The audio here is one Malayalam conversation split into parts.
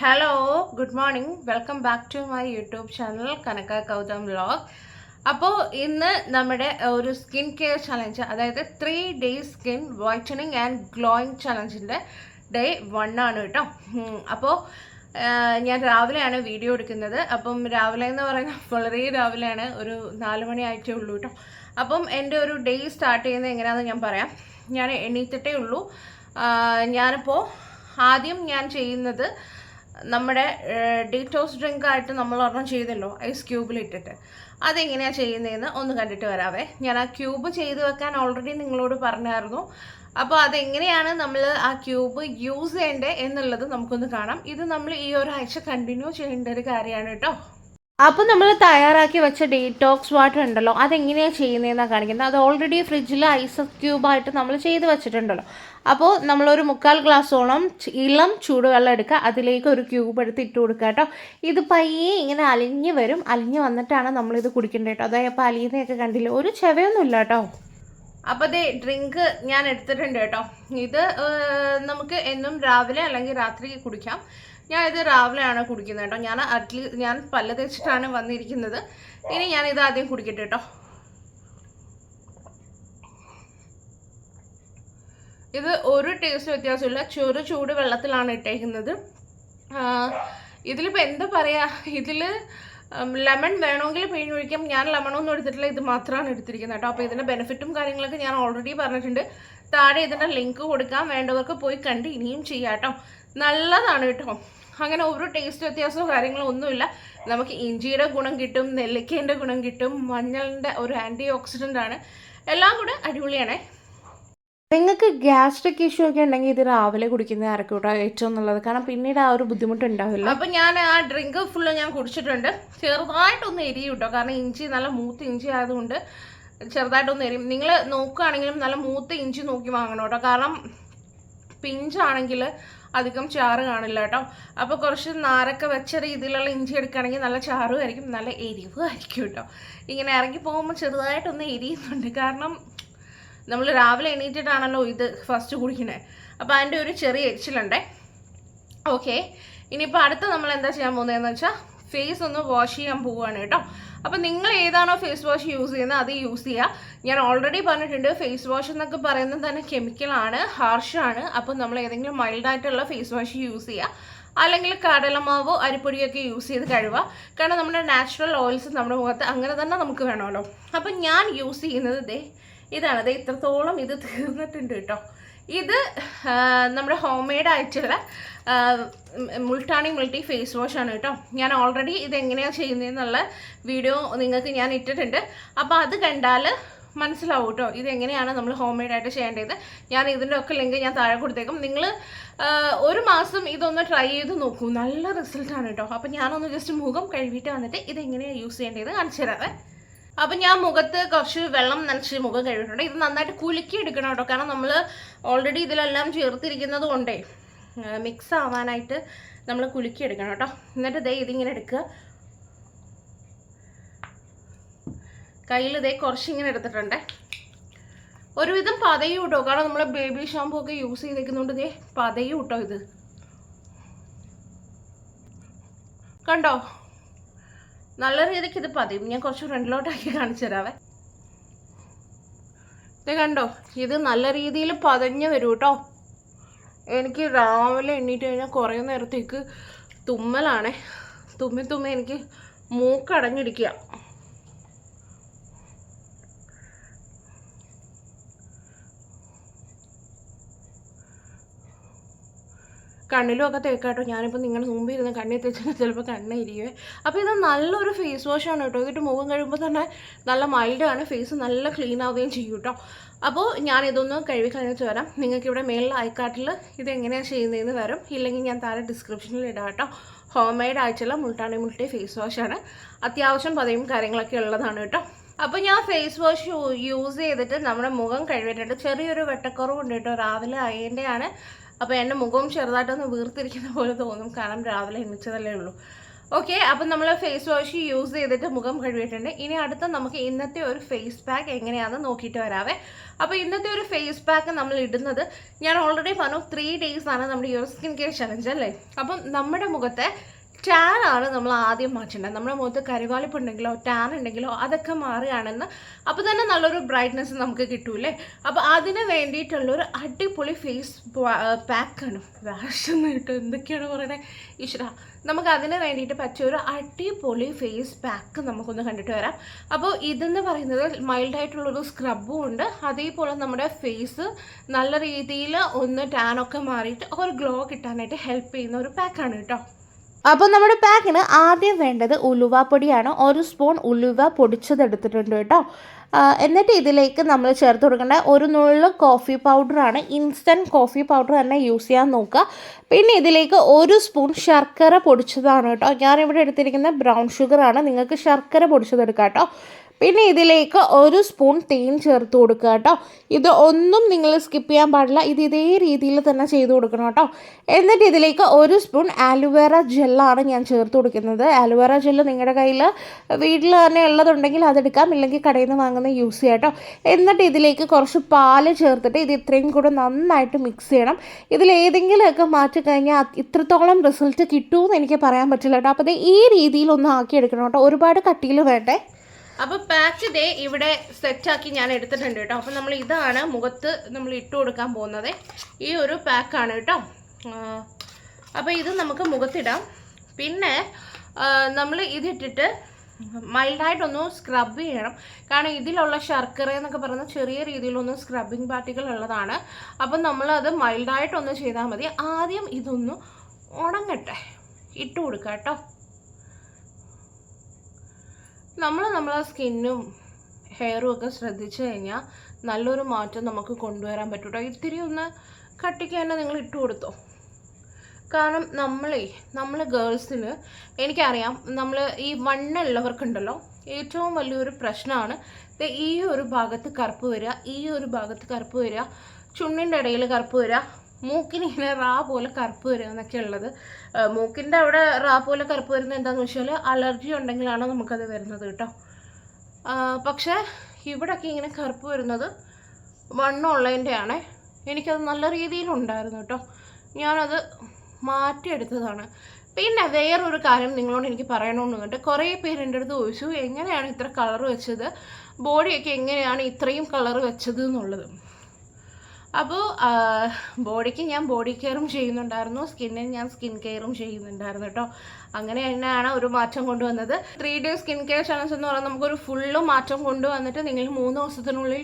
Hello good morning welcome back to my YouTube channel Kanaka Kautham vlog. അപ്പോൾ ഇന്ന് നമ്മുടെ ഒരു സ്കിൻ കെയർ ചലഞ്ച്, അതായത് 3 days skin whitening and glowing ചലഞ്ചിൻ്റെ ഡേ 1 ആണ് കേട്ടോ. അപ്പോൾ ഞാൻ രാവിലെയാണ് വീഡിയോ എടുക്കുന്നത്. അപ്പം രാവിലെ എന്ന് പറയുന്നത് വളരെ രാവിലെയാണ്, ഒരു 4 മണി ആയിട്ടേ ഉള്ളൂ കേട്ടോ. അപ്പം എൻ്റെ ഒരു ഡേ സ്റ്റാർട്ട് ചെയ്യുന്നത് എങ്ങനെയാണെന്ന് ഞാൻ പറയാം. ഞാൻ എണീറ്റിട്ടേ ഉള്ളൂ. ഞാനിപ്പോൾ ആദ്യം ഞാൻ ചെയ്യുന്നത് നമ്മുടെ ഡീറ്റോക്സ് ഡ്രിങ്ക് ആയിട്ട് നമ്മൾ ഒരെണ്ണം ചെയ്തല്ലോ, ഐസ് ക്യൂബിലിട്ടിട്ട്. അതെങ്ങനെയാണ് ചെയ്യുന്നതെന്ന് ഒന്ന് കണ്ടിട്ട് വരാവേ. ഞാൻ ആ ക്യൂബ് ചെയ്ത് വെക്കാൻ ഓൾറെഡി നിങ്ങളോട് പറഞ്ഞായിരുന്നു. അപ്പോൾ അതെങ്ങനെയാണ് നമ്മൾ ആ ക്യൂബ് യൂസ് ചെയ്യേണ്ടത് എന്നുള്ളത് നമുക്കൊന്ന് കാണാം. ഇത് നമ്മൾ ഈ ഒരാഴ്ച കണ്ടിന്യൂ ചെയ്യേണ്ട ഒരു കാര്യമാണ് കേട്ടോ. അപ്പോൾ നമ്മൾ തയ്യാറാക്കി വെച്ച ഡീറ്റോക്സ് വാട്ടർ ഉണ്ടല്ലോ, അതെങ്ങനെയാണ് ചെയ്യുന്നതെന്നാണ് കാണിക്കുന്നത്. അത് ഓൾറെഡി ഫ്രിഡ്ജിൽ ഐസ് ക്യൂബായിട്ട് നമ്മൾ ചെയ്ത് വെച്ചിട്ടുണ്ടല്ലോ. അപ്പോൾ നമ്മളൊരു 3/4 ഗ്ലാസ്സോളം ഇളം ചൂടുവെള്ളം എടുക്കുക, അതിലേക്ക് ഒരു ക്യൂബ് എടുത്ത് ഇട്ട് കൊടുക്കുക കേട്ടോ. ഇത് പയ്യെ ഇങ്ങനെ അലിഞ്ഞ് വരും, അലിഞ്ഞ് വന്നിട്ടാണ് നമ്മളിത് കുടിക്കേണ്ടത് കേട്ടോ. അതായത് അപ്പോൾ അലിയുന്നതൊക്കെ കണ്ടില്ല, ഒരു ചെവയൊന്നുമില്ല കേട്ടോ. അപ്പോൾ അതേ ഡ്രിങ്ക് ഞാൻ എടുത്തിട്ടുണ്ട് കേട്ടോ. ഇത് നമുക്ക് എന്നും രാവിലെ അല്ലെങ്കിൽ രാത്രി കുടിക്കാം. ഞാൻ ഇത് രാവിലെയാണ് കുടിക്കുന്നത് കേട്ടോ. ഞാൻ പല്ല് തേച്ചിട്ടാണ് വന്നിരിക്കുന്നത്. ഇനി ഞാനിത് ആദ്യം കുടിക്കട്ടെ കേട്ടോ. ഇത് ഒരു ടേസ്റ്റ് വ്യത്യാസമില്ല, ചൂട് വെള്ളത്തിലാണ് ഇട്ടേക്കുന്നത്. ഇതിലിപ്പോൾ എന്താ പറയുക, ഇതിൽ ലെമൺ വേണമെങ്കിൽ പിഴിഞ്ഞൊഴിക്കാം. ഞാൻ ലെമണൊന്നും എടുത്തിട്ടില്ല, ഇത് മാത്രമാണ് എടുത്തിരിക്കുന്നത് കേട്ടോ. അപ്പോൾ ഇതിൻ്റെ ബെനിഫിറ്റും കാര്യങ്ങളൊക്കെ ഞാൻ ഓൾറെഡി പറഞ്ഞിട്ടുണ്ട്. താഴെ ഇതിൻ്റെ ലിങ്ക് കൊടുക്കാം, വേണ്ടവർക്ക് പോയി കണ്ട് ഇനിയും ചെയ്യാം കേട്ടോ. നല്ലതാണ് കേട്ടോ. അങ്ങനെ ഒരു ടേസ്റ്റ് വ്യത്യാസമോ കാര്യങ്ങളോ ഒന്നുമില്ല. നമുക്ക് ഇഞ്ചിയുടെ ഗുണം കിട്ടും, നെല്ലിക്കേൻ്റെ ഗുണം കിട്ടും, മഞ്ഞളിൻ്റെ ഒരു ആൻറ്റി ഓക്സിഡൻ്റ് ആണ്, എല്ലാം കൂടെ അടിപൊളിയാണേ. നിങ്ങൾക്ക് ഗ്യാസ്ട്രിക് ഇഷ്യൂ ഒക്കെ ഉണ്ടെങ്കിൽ ഇത് രാവിലെ കുടിക്കുന്നതായിരിക്കും കേട്ടോ ഏറ്റവും നല്ലത്. കാരണം പിന്നീട് ആ ഒരു ബുദ്ധിമുട്ടുണ്ടാവില്ല. അപ്പം ഞാൻ ആ ഡ്രിങ്ക് ഫുള്ള് ഞാൻ കുടിച്ചിട്ടുണ്ട്. ചെറുതായിട്ടൊന്ന് എരിയും കേട്ടോ, കാരണം ഇഞ്ചി നല്ല മൂത്ത ഇഞ്ചി ആയതുകൊണ്ട് ചെറുതായിട്ടൊന്ന് എരിയും. നിങ്ങൾ നോക്കുകയാണെങ്കിലും നല്ല മൂത്ത ഇഞ്ചി നോക്കി വാങ്ങണം കേട്ടോ. കാരണം പിഞ്ചാണെങ്കിൽ അധികം ചാറ് കാണില്ല കേട്ടോ. അപ്പോൾ കുറച്ച് നാരൊക്കെ വെച്ച രീതിയിലുള്ള ഇഞ്ചി എടുക്കുകയാണെങ്കിൽ നല്ല ചാറും ആയിരിക്കും, നല്ല എരിവും ആയിരിക്കും കേട്ടോ. ഇങ്ങനെ ഇറങ്ങി പോകുമ്പോൾ ചെറുതായിട്ടൊന്ന് എരിയുന്നുണ്ട്, കാരണം നമ്മൾ രാവിലെ എണീറ്റിട്ടാണല്ലോ ഇത് ഫസ്റ്റ് കുടിക്കണേ. അപ്പോൾ അതിൻ്റെ ഒരു ചെറിയ എച്ചിലുണ്ടേ. ഓക്കെ, ഇനിയിപ്പോൾ അടുത്ത നമ്മൾ എന്താ ചെയ്യാൻ പോകുന്നതെന്ന് വെച്ചാൽ ഫേസ് ഒന്ന് വാഷ് ചെയ്യാൻ പോവുകയാണ് കേട്ടോ. അപ്പോൾ നിങ്ങൾ ഏതാണോ ഫേസ് വാഷ് യൂസ് ചെയ്യുന്നത് അത് യൂസ് ചെയ്യുക. ഞാൻ ഓൾറെഡി പറഞ്ഞിട്ടുണ്ട്, ഫേസ് വാഷ് എന്നൊക്കെ പറയുന്നത് തന്നെ കെമിക്കലാണ്, ഹാർഷാണ്. അപ്പോൾ നമ്മൾ ഏതെങ്കിലും മൈൽഡായിട്ടുള്ള ഫേസ് വാഷ് യൂസ് ചെയ്യുക, അല്ലെങ്കിൽ കടലമാവോ അരിപ്പൊടിയൊക്കെ യൂസ് ചെയ്ത് കഴുകുക. കാരണം നമ്മുടെ നാച്ചുറൽ ഓയിൽസ് നമ്മുടെ മുഖത്ത് അങ്ങനെ തന്നെ നമുക്ക് വേണമല്ലോ. അപ്പം ഞാൻ യൂസ് ചെയ്യുന്നത് ഇതാണ്. ഇത്രത്തോളം ഇത് തീർന്നിട്ടുണ്ട് കേട്ടോ. ഇത് നമ്മുടെ ഹോം മെയ്ഡ് ആയിട്ടുള്ള മുൾട്ടാണി മിൽട്ടി ഫേസ് വാഷ് ആണ് കേട്ടോ. ഞാൻ ഓൾറെഡി ഇതെങ്ങനെയാണ് ചെയ്യുന്നതെന്നുള്ള വീഡിയോ നിങ്ങൾക്ക് ഞാൻ ഇട്ടിട്ടുണ്ട്. അപ്പോൾ അത് കണ്ടാൽ മനസ്സിലാവും കേട്ടോ ഇതെങ്ങനെയാണ് നമ്മൾ ഹോം മെയ്ഡായിട്ട് ചെയ്യേണ്ടത്. ഞാൻ ഇതിൻ്റെ ഒക്കെ ലിങ്ക് ഞാൻ താഴെ കൊടുത്തേക്കും. നിങ്ങൾ 1 മാസം ഇതൊന്ന് ട്രൈ ചെയ്ത് നോക്കൂ, നല്ല റിസൾട്ടാണ് കേട്ടോ. അപ്പോൾ ഞാനൊന്ന് ജസ്റ്റ് മുഖം കഴുകിയിട്ട് വന്നിട്ട് ഇതെങ്ങനെയാണ് യൂസ് ചെയ്യേണ്ടത് കാണിച്ചു തരാവേ. അപ്പം ഞാൻ മുഖത്ത് കുറച്ച് വെള്ളം നനച്ച് മുഖം കഴുകിയിട്ടുണ്ട്. ഇത് നന്നായിട്ട് കുലുക്കി എടുക്കണം കേട്ടോ, കാരണം നമ്മൾ ഓൾറെഡി ഇതിലെല്ലാം ചേർത്തിരിക്കുന്നത് കൊണ്ടേ മിക്സ് ആവാനായിട്ട് നമ്മൾ കുലുക്കി എടുക്കണം കേട്ടോ. എന്നിട്ട് ഇതിങ്ങനെ എടുക്കുക, കയ്യിൽ കുറച്ചിങ്ങനെ എടുത്തിട്ടുണ്ടേ. ഒരുവിധം പതയും കേട്ടോ, കാരണം നമ്മൾ ബേബി ഷാമ്പൂ ഒക്കെ യൂസ് ചെയ്തേക്കുന്നുണ്ട്. പതയും കേട്ടോ, ഇത് കണ്ടോ, നല്ല രീതിക്ക് ഇത് പതിയും. ഞാൻ കുറച്ച് ഫ്രണ്ടിലോട്ടാക്കി കാണിച്ചു തരാവേ. ഇത് കണ്ടോ, ഇത് നല്ല രീതിയിൽ പതഞ്ഞ് വരും കേട്ടോ. എനിക്ക് രാവിലെ എണ്ണീറ്റ് കഴിഞ്ഞാൽ കുറേ നേരത്തേക്ക് തുമ്മലാണേ. തുമ്മി എനിക്ക് മൂക്കടഞ്ഞിരിക്കുക. കണ്ണിലും ഒക്കെ തേക്കാട്ടോ. ഞാനിപ്പോൾ നിങ്ങളുടെ മുമ്പിൽ ഇരുന്ന് കണ്ണിൽ തേച്ചാൽ ചിലപ്പോൾ കണ്ണ് ഇരിക്കുവേ. അപ്പോൾ ഇത് നല്ലൊരു ഫേസ് വാഷാണ് കേട്ടോ. ഇതിട്ട് മുഖം കഴിയുമ്പോൾ തന്നെ നല്ല മൈൽഡാണ്, ഫേസ് നല്ല ക്ലീൻ ആവുകയും ചെയ്യും കേട്ടോ. അപ്പോൾ ഞാനിതൊന്ന് കഴുകി കഴിഞ്ഞിട്ട് വരാം. നിങ്ങൾക്കിവിടെ മേളിൽ ഐക്കാർട്ടിൽ ഇതെങ്ങനെയാണ് ചെയ്യുന്നതെന്ന് വരും, ഇല്ലെങ്കിൽ ഞാൻ താഴെ ഡിസ്ക്രിപ്ഷനിൽ ഇടാം കേട്ടോ. ഹോം മെയ്ഡ് ആയിട്ടുള്ള മുൾട്ടാണി മിൽട്ടി ഫേസ് വാഷാണ്. അത്യാവശ്യം പതയും കാര്യങ്ങളൊക്കെ ഉള്ളതാണ് കേട്ടോ. അപ്പോൾ ഞാൻ ഫേസ് വാഷ് യൂസ് ചെയ്തിട്ട് നമ്മുടെ മുഖം കഴുകിയിട്ടുണ്ട്. ചെറിയൊരു വെട്ടക്കുറവുണ്ട് കേട്ടോ, രാവിലെ അയൻ്റെയാണ്. അപ്പോൾ എൻ്റെ മുഖവും ചെറുതായിട്ടൊന്ന് വീർത്തിരിക്കുന്ന പോലെ തോന്നും, കാരണം രാവിലെ എണ്ണിച്ചതല്ലേ ഉള്ളൂ. ഓക്കെ, അപ്പം നമ്മൾ ഫേസ് വാഷ് യൂസ് ചെയ്തിട്ട് മുഖം കഴുകിയിട്ടുണ്ട്. ഇനി അടുത്ത നമുക്ക് ഇന്നത്തെ ഒരു ഫേസ് പാക്ക് എങ്ങനെയാണെന്ന് നോക്കിയിട്ട് വരാവേ. അപ്പോൾ ഇന്നത്തെ ഒരു ഫേസ് പാക്ക് നമ്മൾ ഇടുന്നത്, ഞാൻ ഓൾറെഡി പറഞ്ഞു 3 days ആണ് നമ്മുടെ ഈ ഒരു സ്കിൻ കെയർ ചലഞ്ച് അല്ലേ. അപ്പം നമ്മുടെ മുഖത്തെ ടാൻ ആണ് നമ്മൾ ആദ്യം മാറ്റേണ്ടത്. നമ്മുടെ മുഖത്ത് കരിവാളിപ്പുണ്ടെങ്കിലോ ടാൻ ഉണ്ടെങ്കിലോ അതൊക്കെ മാറുകയാണെന്ന് അപ്പോൾ തന്നെ നല്ലൊരു ബ്രൈറ്റ്നെസ് നമുക്ക് കിട്ടൂലേ. അപ്പോൾ അതിന് വേണ്ടിയിട്ടുള്ളൊരു അടിപൊളി ഫേസ് പാക്കാണ്. വാഷെന്ന് കിട്ടും, എന്തൊക്കെയാണ് പറയണേ ഈശ്വര. നമുക്ക് അതിന് വേണ്ടിയിട്ട് പറ്റിയൊരു അടിപൊളി ഫേസ് പാക്ക് നമുക്കൊന്ന് കണ്ടിട്ട് വരാം. അപ്പോൾ ഇതെന്ന് പറയുന്നത് മൈൽഡായിട്ടുള്ളൊരു സ്ക്രബും ഉണ്ട്, അതേപോലെ നമ്മുടെ ഫേസ് നല്ല രീതിയിൽ ഒന്ന് ടാനൊക്കെ മാറിയിട്ട് ഒരു ഗ്ലോ കിട്ടാനായിട്ട് ഹെൽപ്പ് ചെയ്യുന്ന ഒരു പാക്കാണ് കേട്ടോ. അപ്പോൾ നമ്മുടെ പാക്കിന് ആദ്യം വേണ്ടത് ഉലുവ പൊടിയാണ്. 1 സ്പൂൺ ഉലുവ പൊടിച്ചതെടുത്തിട്ടുണ്ട് കേട്ടോ. എന്നിട്ട് ഇതിലേക്ക് നമ്മൾ ചേർത്ത് കൊടുക്കേണ്ട ഒരു നുള്ളു കോഫി പൗഡറാണ്. ഇൻസ്റ്റൻറ്റ് കോഫി പൗഡർ തന്നെ യൂസ് ചെയ്യാൻ നോക്കുക. പിന്നെ ഇതിലേക്ക് 1 സ്പൂൺ ശർക്കര പൊടിച്ചതാണ് കേട്ടോ. ഞാനിവിടെ എടുത്തിരിക്കുന്ന ബ്രൗൺ ഷുഗറാണ്, നിങ്ങൾക്ക് ശർക്കര പൊടിച്ചതെടുക്കാം കേട്ടോ. പിന്നെ ഇതിലേക്ക് 1 സ്പൂൺ തേൻ ചേർത്ത് കൊടുക്കുക കേട്ടോ. ഇത് ഒന്നും നിങ്ങൾ സ്കിപ്പ് ചെയ്യാൻ പാടില്ല, ഇത് ഇതേ രീതിയിൽ തന്നെ ചെയ്ത് കൊടുക്കണം കേട്ടോ. എന്നിട്ട് ഇതിലേക്ക് 1 സ്പൂൺ ആലുവേറ ജെല്ലാണ് ഞാൻ ചേർത്ത് കൊടുക്കുന്നത്. ആലുവേറ ജെല്ല് നിങ്ങളുടെ കയ്യിൽ വീട്ടിൽ തന്നെ ഉള്ളതുണ്ടെങ്കിൽ അതെടുക്കാം, ഇല്ലെങ്കിൽ കടയിൽ നിന്ന് വാങ്ങുന്ന യൂസ് ചെയ്യാം കേട്ടോ. എന്നിട്ട് ഇതിലേക്ക് കുറച്ച് പാല് ചേർത്തിട്ട് ഇത് ഇത്രയും കൂടെ നന്നായിട്ട് മിക്സ് ചെയ്യണം. ഇതിലേതെങ്കിലുമൊക്കെ മാറ്റി കഴിഞ്ഞാൽ ഇത്രത്തോളം റിസൾട്ട് കിട്ടുമെന്ന് എനിക്ക് പറയാൻ പറ്റില്ല കേട്ടോ. അപ്പോൾ ഈ രീതിയിലൊന്ന് ആക്കിയെടുക്കണം കേട്ടോ, ഒരുപാട് കട്ടിയിൽ വേണ്ടേ. അപ്പോൾ പാക്ക് ഡേ ഇവിടെ സെറ്റാക്കി ഞാൻ എടുത്തിട്ടുണ്ട് കേട്ടോ. അപ്പോൾ നമ്മൾ ഇതാണ് മുഖത്ത് നമ്മൾ ഇട്ട് കൊടുക്കാൻ പോകുന്നത്. ഈ ഒരു പാക്കാണ് കേട്ടോ. അപ്പോൾ ഇത് നമുക്ക് മുഖത്തിടാം. പിന്നെ നമ്മൾ ഇതിട്ടിട്ട് മൈൽഡായിട്ടൊന്ന് സ്ക്രബ് ചെയ്യണം. കാരണം ഇതിലുള്ള ശർക്കര എന്നൊക്കെ പറയുന്ന ചെറിയ രീതിയിലൊന്ന് സ്ക്രബിങ് പാർട്ടികൾ ഉള്ളതാണ്. അപ്പം നമ്മളത് മൈൽഡായിട്ടൊന്ന് ചെയ്താൽ മതി. ആദ്യം ഇതൊന്ന് ഉണങ്ങട്ടെ, ഇട്ട് കൊടുക്കുക കേട്ടോ. നമ്മളെ സ്കിന്നും ഹെയറും ഒക്കെ ശ്രദ്ധിച്ചു കഴിഞ്ഞാൽ നല്ലൊരു മാറ്റം നമുക്ക് കൊണ്ടുവരാൻ പറ്റും കേട്ടോ. ഇത്തിരി ഒന്ന് കട്ടിക്ക് തന്നെ നിങ്ങൾ ഇട്ട് കൊടുത്തോ. കാരണം നമ്മൾ ഗേൾസിന് എനിക്കറിയാം, നമ്മൾ ഈ വണ്ണുള്ളവർക്കുണ്ടല്ലോ ഏറ്റവും വലിയൊരു പ്രശ്നമാണ് ഈ ഒരു ഭാഗത്ത് കറുപ്പ് വരിക, ഈ ഒരു ഭാഗത്ത് കറുപ്പ് വരിക, ചുണ്ടിൻ്റെ ഇടയിൽ കറുപ്പ് വരിക, മൂക്കിന് ഇങ്ങനെ റാ പോലെ കറുപ്പ് വരിക എന്നൊക്കെ ഉള്ളത്. മൂക്കിൻ്റെ അവിടെ റാ പോലെ കറുപ്പ് വരുന്നത് എന്താണെന്ന് വെച്ചാൽ അലർജി ഉണ്ടെങ്കിലാണ് നമുക്കത് വരുന്നത് കേട്ടോ. പക്ഷേ ഇവിടെയൊക്കെ ഇങ്ങനെ കറുപ്പ് വരുന്നത് വണ്ണമുള്ളതിൻ്റെയാണ്. എനിക്കത് നല്ല രീതിയിലുണ്ടായിരുന്നു കേട്ടോ, ഞാനത് മാറ്റിയെടുത്തതാണ്. പിന്നെ വേറൊരു കാര്യം നിങ്ങളോട് എനിക്ക് പറയണമെന്നുണ്ട്. കുറേ പേര് എൻ്റെ അടുത്ത് ചോദിച്ചു എങ്ങനെയാണ് ഇത്ര കളർ വെച്ചത്, ബോഡിയൊക്കെ എങ്ങനെയാണ് ഇത്രയും കളർ വെച്ചത് എന്നുള്ളത്. അപ്പോൾ ബോഡിക്ക് ഞാൻ ബോഡി കെയറും ചെയ്യുന്നുണ്ടായിരുന്നു, സ്കിന്നിന് ഞാൻ സ്കിൻ കെയറും ചെയ്യുന്നുണ്ടായിരുന്നു കേട്ടോ. അങ്ങനെ തന്നെയാണ് ഒരു മാറ്റം കൊണ്ടുവന്നത്. 3 days സ്കിൻ കെയർ ചലഞ്ച് എന്ന് പറഞ്ഞാൽ നമുക്കൊരു ഫുള്ള് മാറ്റം കൊണ്ടുവന്നിട്ട് നിങ്ങൾ 3 ദിവസത്തിനുള്ളിൽ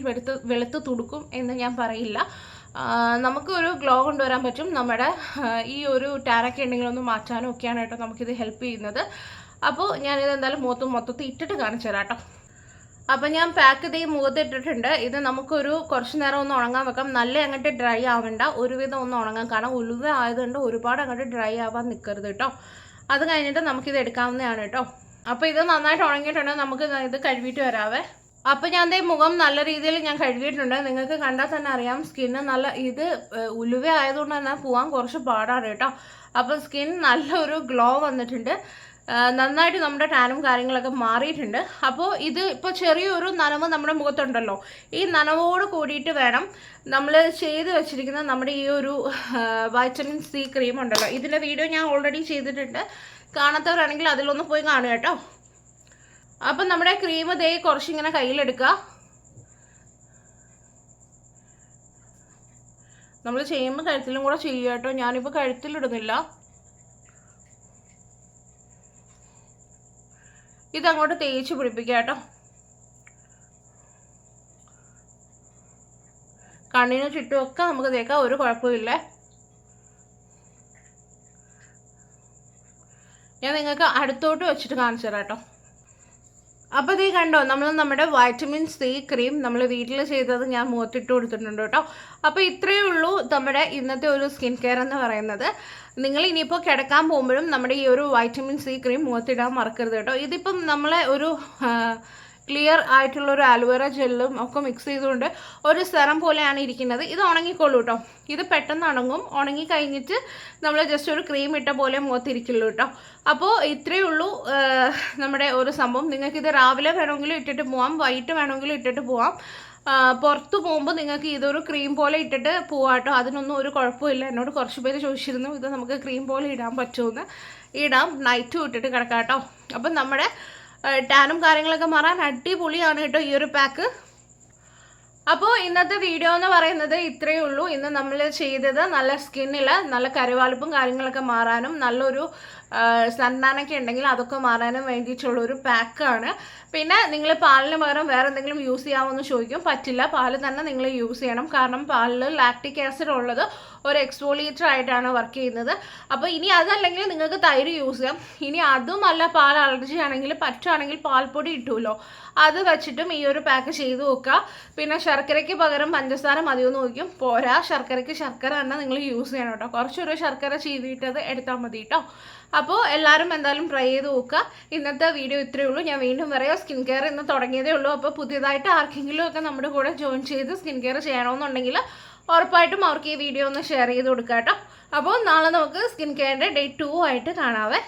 വെളുത്ത് തുടുക്കും എന്ന് ഞാൻ പറയില്ല. നമുക്കൊരു ഗ്ലോ കൊണ്ടുവരാൻ പറ്റും. നമ്മുടെ ഈ ഒരു ടാനൊക്കെ ഉണ്ടെങ്കിലൊന്ന് മാറ്റാനും ഒക്കെയാണ് കേട്ടോ നമുക്കിത് ഹെൽപ്പ് ചെയ്യുന്നത്. അപ്പോൾ ഞാനിത് എന്തായാലും മൊത്തത്തിൽ ഇട്ടിട്ട് കാണിച്ചു തരാം കേട്ടോ. അപ്പം ഞാൻ പാക്ക് ചെയ്ത് മുഖത്തിട്ടിട്ടുണ്ട്. ഇത് നമുക്കൊരു കുറച്ച് നേരം ഒന്ന് ഉണങ്ങാൻ വെക്കാം. നല്ല അങ്ങോട്ട് ഡ്രൈ ആവണ്ട, ഒരുവിധം ഒന്ന് ഉണങ്ങാൻ. കാരണം ഉലുവ ആയതുകൊണ്ട് ഒരുപാട് അങ്ങോട്ട് ഡ്രൈ ആവാൻ നിൽക്കരുത് കേട്ടോ. അത് കഴിഞ്ഞിട്ട് നമുക്കിത് എടുക്കാവുന്നതാണ് കേട്ടോ. അപ്പോൾ ഇത് നന്നായിട്ട് ഉണങ്ങിയിട്ടുണ്ടെങ്കിൽ നമുക്ക് ഇത് കഴുകിയിട്ട് വരാവേ. അപ്പോൾ ഞാൻ മുഖം നല്ല രീതിയിൽ ഞാൻ കഴുകിയിട്ടുണ്ട്. നിങ്ങൾക്ക് കണ്ടാൽ തന്നെ അറിയാം സ്കിന്ന് നല്ല, ഇത് ഉലുവ ആയതുകൊണ്ട് തന്നെ പോകാൻ കുറച്ച് പാടാണ് കേട്ടോ. അപ്പോൾ സ്കിൻ നല്ലൊരു ഗ്ലോ വന്നിട്ടുണ്ട്, നന്നായിട്ട് നമ്മുടെ ടാനും കാര്യങ്ങളൊക്കെ മാറിയിട്ടുണ്ട്. അപ്പോൾ ഇത് ഇപ്പോൾ ചെറിയൊരു നനവ് നമ്മുടെ മുഖത്തുണ്ടല്ലോ, ഈ നനവോട് കൂടിയിട്ട് വേണം നമ്മൾ ചെയ്ത് വെച്ചിരിക്കുന്ന നമ്മുടെ ഈ ഒരു വൈറ്റമിൻ സി ക്രീം ഉണ്ടല്ലോ. ഇതിൻ്റെ വീഡിയോ ഞാൻ ഓൾറെഡി ചെയ്തിട്ടുണ്ട്, കാണാത്തവരാണെങ്കിൽ അതിലൊന്ന് പോയി കാണുക കേട്ടോ. അപ്പം നമ്മുടെ ക്രീം കുറച്ചിങ്ങനെ കയ്യിലെടുക്കുക. നമ്മൾ ചെയ്യുമ്പോൾ കഴുത്തിലും കൂടെ ചെയ്യുക കേട്ടോ. ഞാനിപ്പോൾ കഴുത്തിലിടുന്നില്ല, ഇതങ്ങോട്ട് തേച്ച് പിടിപ്പിക്കുക കേട്ടോ. കണ്ണിന് ചുറ്റുമൊക്കെ നമുക്ക് തേക്കാം, ഒരു കുഴപ്പമില്ല. ഞാൻ നിങ്ങൾക്ക് അടുത്തോട്ട് വെച്ചിട്ട് കാണിച്ചു തരാം കേട്ടോ. അപ്പോൾ ഇത് കണ്ടോ, നമ്മുടെ വൈറ്റമിൻ സി ക്രീം നമ്മൾ വീട്ടിൽ ചെയ്തത് ഞാൻ മുഖത്തിട്ട് കൊടുത്തിട്ടുണ്ട് കേട്ടോ. അപ്പോൾ ഇത്രയേ ഉള്ളൂ നമ്മുടെ ഇന്നത്തെ ഒരു സ്കിൻ കെയർ എന്ന് പറയുന്നത്. നിങ്ങൾ ഇനിയിപ്പോൾ കിടക്കാൻ പോകുമ്പോഴും നമ്മുടെ ഈ ഒരു വൈറ്റമിൻ സി ക്രീം മുഖത്തിടാൻ മറക്കരുത് കേട്ടോ. ഇതിപ്പം നമ്മളെ ഒരു ക്ലിയർ ആയിട്ടുള്ള ഒരു ആലുവേറ ജെല്ലും ഒക്കെ മിക്സ് ചെയ്തുകൊണ്ട് ഒരു സെറം പോലെയാണ് ഇരിക്കുന്നത്. ഇത് ഉണങ്ങിക്കോളൂ കേട്ടോ. ഇത് പെട്ടെന്ന് ഉണങ്ങും. ഉണങ്ങി കഴിഞ്ഞിട്ട് നമ്മൾ ജസ്റ്റ് ഒരു ക്രീം ഇട്ട പോലെ മുഖത്തിരിക്കുള്ളൂ കേട്ടോ. അപ്പോൾ ഇത്രയേ ഉള്ളൂ നമ്മുടെ ഒരു സംഭവം. നിങ്ങൾക്കിത് രാവിലെ വേണമെങ്കിലും ഇട്ടിട്ട് പോവാം, വൈകിട്ട് വേണമെങ്കിലും ഇട്ടിട്ട് പോവാം. പുറത്ത് പോകുമ്പോൾ നിങ്ങൾക്ക് ഇതൊരു ക്രീം പോലെ ഇട്ടിട്ട് പോവാം കേട്ടോ. അതിനൊന്നും ഒരു കുഴപ്പമില്ല. എന്നോട് കുറച്ച് പേര് ചോദിച്ചിരുന്നു ഇത് നമുക്ക് ക്രീം പോലെ ഇടാൻ പറ്റുമെന്ന്. ഇടാം, നൈറ്റും ഇട്ടിട്ട് കിടക്കാം കേട്ടോ. അപ്പം നമ്മുടെ ടാനും കാര്യങ്ങളൊക്കെ മാറാൻ അടിപൊളിയാണ് കേട്ടോ ഈ ഒരു പാക്ക്. അപ്പോൾ ഇന്നത്തെ വീഡിയോ എന്ന് പറയുന്നത് ഇത്രയേ ഉള്ളൂ. ഇന്ന് നമ്മൾ ചെയ്തത് നല്ല സ്കിന്നിൽ നല്ല കരുവാളിപ്പും കാര്യങ്ങളൊക്കെ മാറാനും നല്ലൊരു സൺടാനൊക്കെ ഉണ്ടെങ്കിൽ അതൊക്കെ മാറാനും വേണ്ടിയിട്ടുള്ളൊരു പാക്കാണ്. പിന്നെ നിങ്ങൾ പാലിന് പകരം വേറെ എന്തെങ്കിലും യൂസ് ചെയ്യാമെന്ന് ചോദിക്കും. പറ്റില്ല, പാല് തന്നെ നിങ്ങൾ യൂസ് ചെയ്യണം. കാരണം പാലിൽ ലാക്റ്റിക് ആസിഡ് ഉള്ളത് ഒരു എക്സ്ഫോളിയേറ്റർ ആയിട്ടാണ് വർക്ക് ചെയ്യുന്നത്. അപ്പോൾ ഇനി അതല്ലെങ്കിൽ നിങ്ങൾക്ക് തൈര് യൂസ് ചെയ്യാം. ഇനി അതുമല്ല പാൽ അലർജി ആണെങ്കിൽ പറ്റുകയാണെങ്കിൽ പാൽപ്പൊടി ഇട്ടുമല്ലോ, അത് വെച്ചിട്ടും ഈ ഒരു പാക്ക് ചെയ്ത് നോക്കുക. പിന്നെ ശർക്കരയ്ക്ക് പകരം പഞ്ചസാര മതിയെന്ന് നോക്കും. പോരാ, ശർക്കരയ്ക്ക് ശർക്കര തന്നെ നിങ്ങൾ യൂസ് ചെയ്യണം കേട്ടോ. കുറച്ചൊരു ശർക്കര ചീവിയിട്ടത് എടുത്താൽ മതി കേട്ടോ. അപ്പോൾ എല്ലാവരും എന്തായാലും ട്രൈ ചെയ്ത് നോക്കുക. ഇന്നത്തെ വീഡിയോ ഇത്രയേ ഉള്ളൂ. ഞാൻ വീണ്ടും പറയാം, സ്കിൻ കെയർ ഇന്ന് തുടങ്ങിയതേ ഉള്ളൂ. അപ്പോൾ പുതിയതായിട്ട് ആർക്കെങ്കിലും ഒക്കെ നമ്മുടെ കൂടെ ജോയിൻ ചെയ്ത് സ്കിൻ കെയർ ചെയ്യണമെന്നുണ്ടെങ്കിൽ ഉറപ്പായിട്ടും അവർക്ക് ഈ വീഡിയോ ഒന്ന് ഷെയർ ചെയ്ത് കൊടുക്കുക കേട്ടോ. അപ്പോൾ നാളെ നമുക്ക് സ്കിൻ കെയറിൻ്റെ ഡേ 2 ആയിട്ട് കാണാവേ.